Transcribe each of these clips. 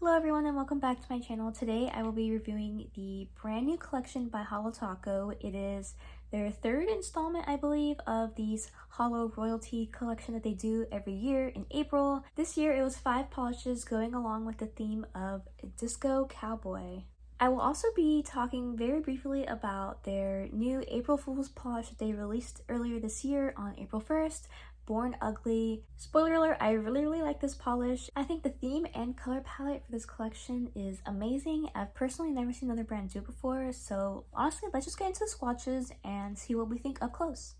Hello everyone and welcome back to my channel. Today I will be reviewing the brand new collection by Holo. It is their third installment, I believe, of these Holo royalty collection that they do every year in April. This year it was 5 polishes going along with the theme of Disco Cowboy. I will also be talking very briefly about their new April Fool's polish that they released earlier this year on April 1st. Born Ugly. Spoiler alert, I really like this polish. I think the theme and color palette for this collection is amazing. I've personally never seen another brand do it before, so honestly, let's just get into the swatches and see what we think up close.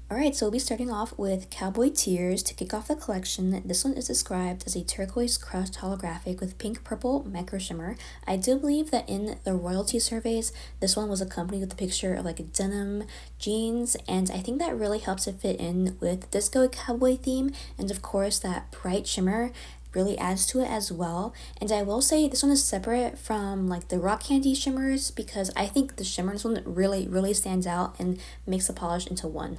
Alright, so we'll be starting off with Cowboy Tears to kick off the collection. This one is described as a turquoise crushed holographic with pink purple micro shimmer. I do believe that in the royalty surveys, this one was accompanied with a picture of like denim, jeans, and I think that really helps it fit in with the Disco Cowboy theme, and of course that bright shimmer really adds to it as well. And I will say this one is separate from like the rock candy shimmers because I think the shimmer in this one really stands out and makes the polish into one.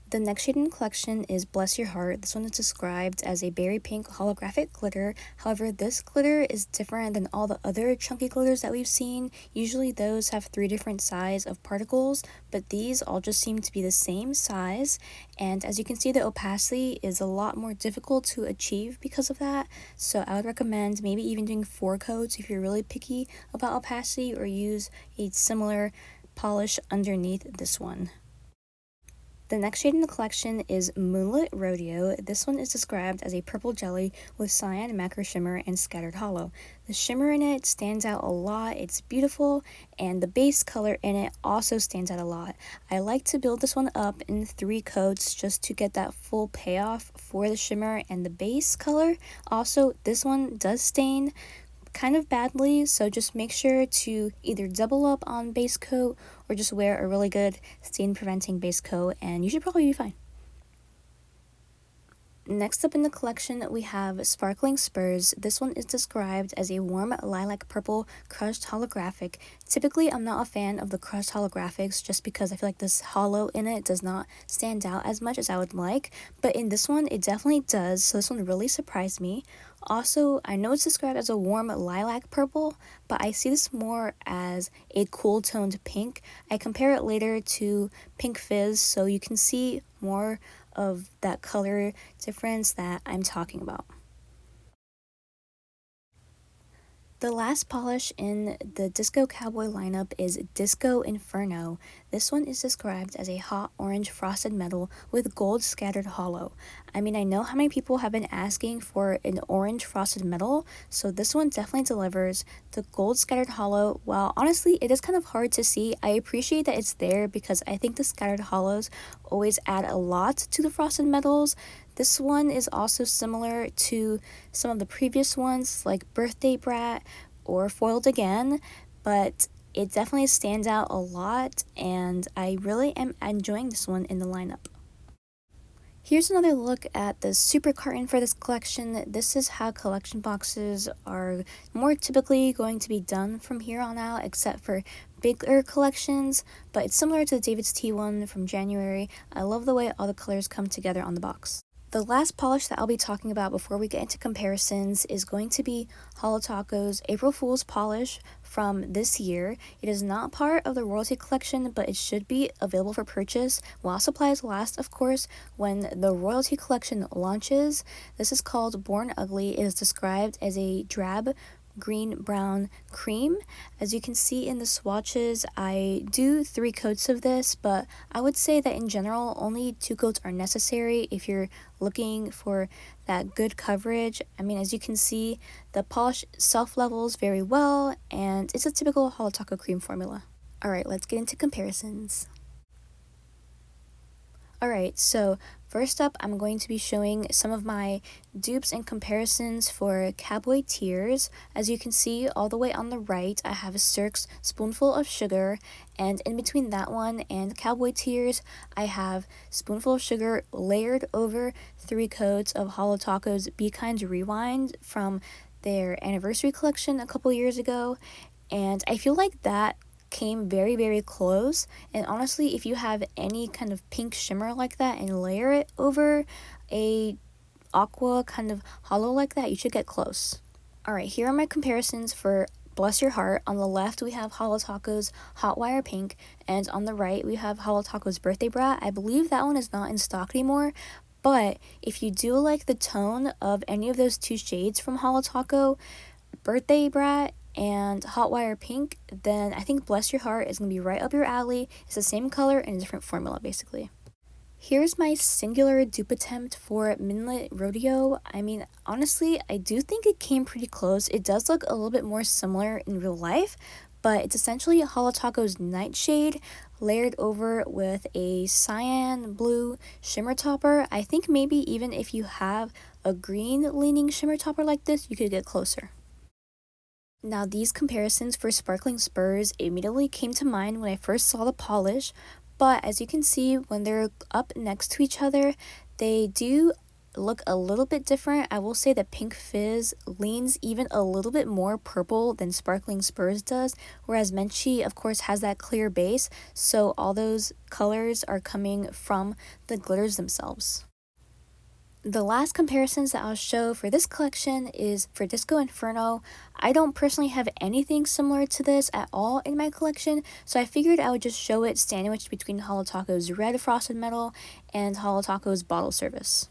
The next shade in the collection is Bless Your Heart. This one is described as a berry pink holographic glitter. However, this glitter is different than all the other chunky glitters that we've seen. Usually those have 3 different sizes of particles, but these all just seem to be the same size. And as you can see, the opacity is a lot more difficult to achieve because of that. So I would recommend maybe even doing 4 coats if you're really picky about opacity, or use a similar polish underneath this one. The next shade in the collection is Moonlit Rodeo. This one is described as a purple jelly with cyan macro shimmer and scattered holo. The shimmer in it stands out a lot, it's beautiful, and the base color in it also stands out a lot. I like to build this one up in 3 coats just to get that full payoff for the shimmer and the base color. Also, this one does stain kind of badly, so just make sure to either double up on base coat or just wear a really good stain preventing base coat and you should probably be fine. Next up in the collection, we have Sparkling Spurs. This one is described as a warm lilac purple crushed holographic. Typically, I'm not a fan of the crushed holographics just because I feel like this holo in it does not stand out as much as I would like, but in this one, it definitely does, so this one really surprised me. Also, I know it's described as a warm lilac purple, but I see this more as a cool toned pink. I compare it later to Pink Fizz, so you can see more of that color difference that I'm talking about. The last polish in the Disco Cowboy lineup is Disco Inferno. This one is described as a hot orange frosted metal with gold scattered holo. I mean, I know how many people have been asking for an orange frosted metal, so this one definitely delivers. The gold scattered holo, while honestly it is kind of hard to see, I appreciate that it's there because I think the scattered holos always add a lot to the frosted metals. This one is also similar to some of the previous ones like Birthday Brat or Foiled Again, but it definitely stands out a lot and I really am enjoying this one in the lineup. Here's another look at the super carton for this collection. This is how collection boxes are more typically going to be done from here on out, except for bigger collections, but it's similar to the David's Tea one from January. I love the way all the colors come together on the box. The last polish that I'll be talking about before we get into comparisons is going to be Holo April Fool's polish from this year. It is not part of the royalty collection, but it should be available for purchase while supplies last, of course, when the royalty collection launches. This is called Born Ugly. It is described as a drab green brown cream. As you can see in the swatches, I do 3 coats of this, but I would say that in general only 2 coats are necessary if you're looking for that good coverage. I mean, as you can see, the polish self levels very well and it's a typical Holo cream formula. Alright, let's get into comparisons. Alright, so first up, I'm going to be showing some of my dupes and comparisons for Cowboy Tears. As you can see, all the way on the right, I have a Cirque's Spoonful of Sugar, and in between that one and Cowboy Tears, I have Spoonful of Sugar layered over 3 coats of Holo Be Kind Rewind from their anniversary collection a couple years ago, and I feel like that came very close. And honestly, if you have any kind of pink shimmer like that and layer it over a aqua kind of holo like that, you should get close. Alright, here are my comparisons for Bless Your Heart. On the left, we have Holo Taco's Hot Wire Pink, and on the right, we have Holo Taco's Birthday Brat. I believe that one is not in stock anymore, but if you do like the tone of any of those two shades from Holo Taco, Birthday Brat and Hot Wire Pink, then I think Bless Your Heart is going to be right up your alley. It's the same color and a different formula, basically. Here's my singular dupe attempt for Midnight Rodeo. I mean, honestly, I do think it came pretty close. It does look a little bit more similar in real life, but it's essentially Holo Taco's Nightshade layered over with a cyan blue shimmer topper. I think maybe even if you have a green leaning shimmer topper like this, you could get closer. Now, these comparisons for sparkling spurs immediately came to mind when I first saw the polish, but as you can see, when they're up next to each other, they do look a little bit different. I will say that Pink Fizz leans even a little bit more purple than Sparkling Spurs does, whereas Menchie, of course, has that clear base, so all those colors are coming from the glitters themselves. The last comparisons that I'll show for this collection is for Disco Inferno. I don't personally have anything similar to this at all in my collection, so I figured I would just show it sandwiched between Holo Taco's Red Frosted Metal and Holo Taco's Bottle Service.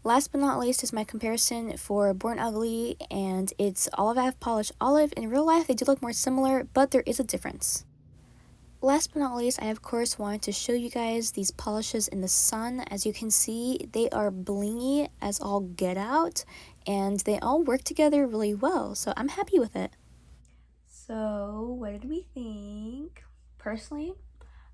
Last but not least is my comparison for Born Ugly, and it's Olive Polished Olive. In real life, they do look more similar, but there is a difference. Last but not least, I of course wanted to show you guys these polishes in the sun. As you can see, they are blingy as all get out, and they all work together really well, so I'm happy with it. So, what did we think? Personally,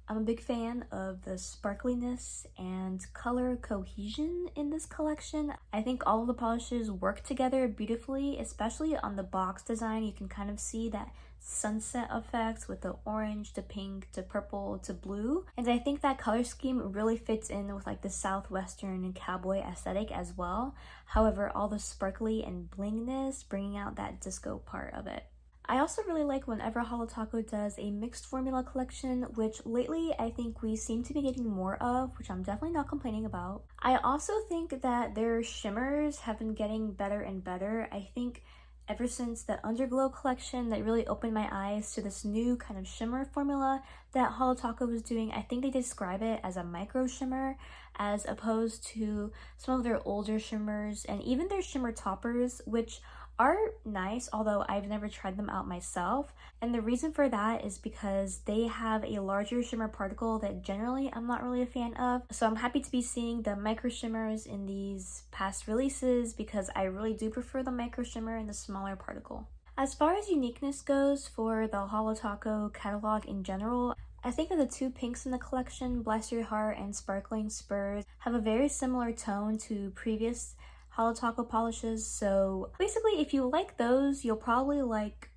I'm a big fan of the sparkliness and color cohesion in this collection. I think all of the polishes work together beautifully, especially on the box design. You can kind of see that sunset effects with the orange to pink to purple to blue, and I think that color scheme really fits in with like the southwestern and cowboy aesthetic as well. However, all the sparkly and blingness bringing out that disco part of it. I also really like whenever Holo Taco does a mixed formula collection, which lately I think we seem to be getting more of, which I'm definitely not complaining about. I also think that their shimmers have been getting better and better. I think ever since the Underglow collection that really opened my eyes to this new kind of shimmer formula that Holo Taco was doing, I think they describe it as a micro shimmer as opposed to some of their older shimmers and even their shimmer toppers, which are nice, although I've never tried them out myself. And the reason for that is because they have a larger shimmer particle that generally I'm not really a fan of. So I'm happy to be seeing the micro shimmers in these past releases because I really do prefer the micro shimmer and the smaller particle. As far as uniqueness goes for the Holo Taco catalog in general, I think that the two pinks in the collection, Bless Your Heart and Sparkling Spurs, have a very similar tone to previous Holo Taco polishes, so basically if you like those, you'll probably like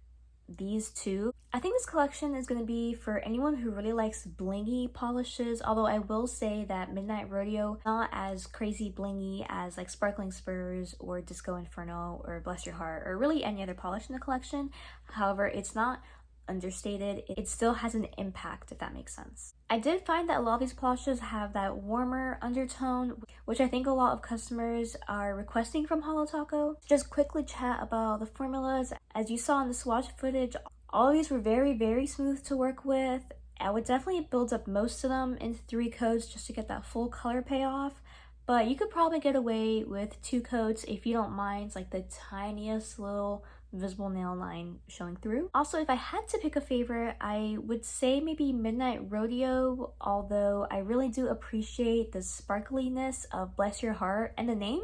these two. I think this collection is going to be for anyone who really likes blingy polishes, although I will say that Midnight Rodeo not as crazy blingy as like Sparkling Spurs or Disco Inferno or Bless Your Heart or really any other polish in the collection. However, it's not understated. It still has an impact, if that makes sense. I did find that a lot of these polishes have that warmer undertone, which I think a lot of customers are requesting from Holo Taco. Just quickly chat about the formulas. As you saw in the swatch footage, all of these were very smooth to work with. I would definitely build up most of them in 3 coats just to get that full color payoff, but you could probably get away with 2 coats if you don't mind like the tiniest little visible nail line showing through. Also, if I had to pick a favorite, I would say maybe Midnight Rodeo, although I really do appreciate the sparkliness of Bless Your Heart. And the name?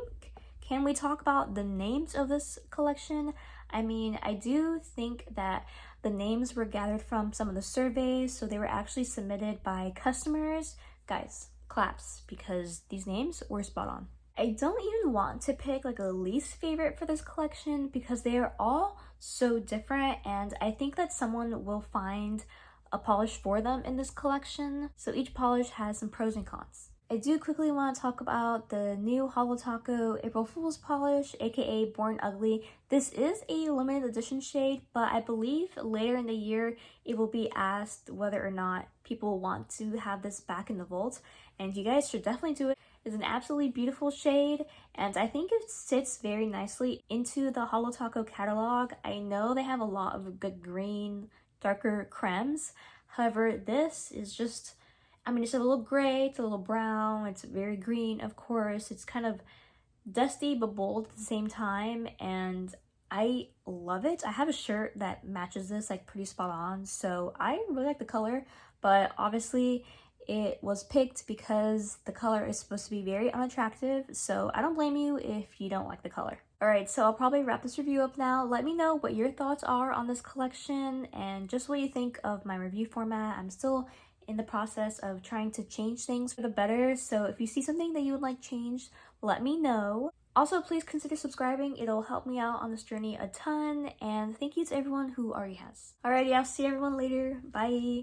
Can we talk about the names of this collection? I mean, I do think that the names were gathered from some of the surveys, so they were actually submitted by customers. Guys, claps, because these names were spot on. I don't even want to pick like a least favorite for this collection because they are all so different, and I think that someone will find a polish for them in this collection. So each polish has some pros and cons. I do quickly want to talk about the new Holo Taco April Fool's polish, aka Born Ugly. This is a limited edition shade, but I believe later in the year it will be asked whether or not people want to have this back in the vault, and you guys should definitely do it. is an absolutely beautiful shade, and I think it sits very nicely into the Holo Taco catalog. I know they have a lot of good green, darker cremes. However, this is just, I mean, it's a little gray, it's a little brown, it's very green, of course. It's kind of dusty but bold at the same time, and I love it. I have a shirt that matches this like pretty spot on, so I really like the color, but obviously it was picked because the color is supposed to be very unattractive, so I don't blame you if you don't like the color. Alright, so I'll probably wrap this review up now. Let me know what your thoughts are on this collection and just what you think of my review format. I'm still in the process of trying to change things for the better, so if you see something that you would like changed, let me know. Also, please consider subscribing. It'll help me out on this journey a ton, and thank you to everyone who already has. Alrighty, I'll see everyone later. Bye!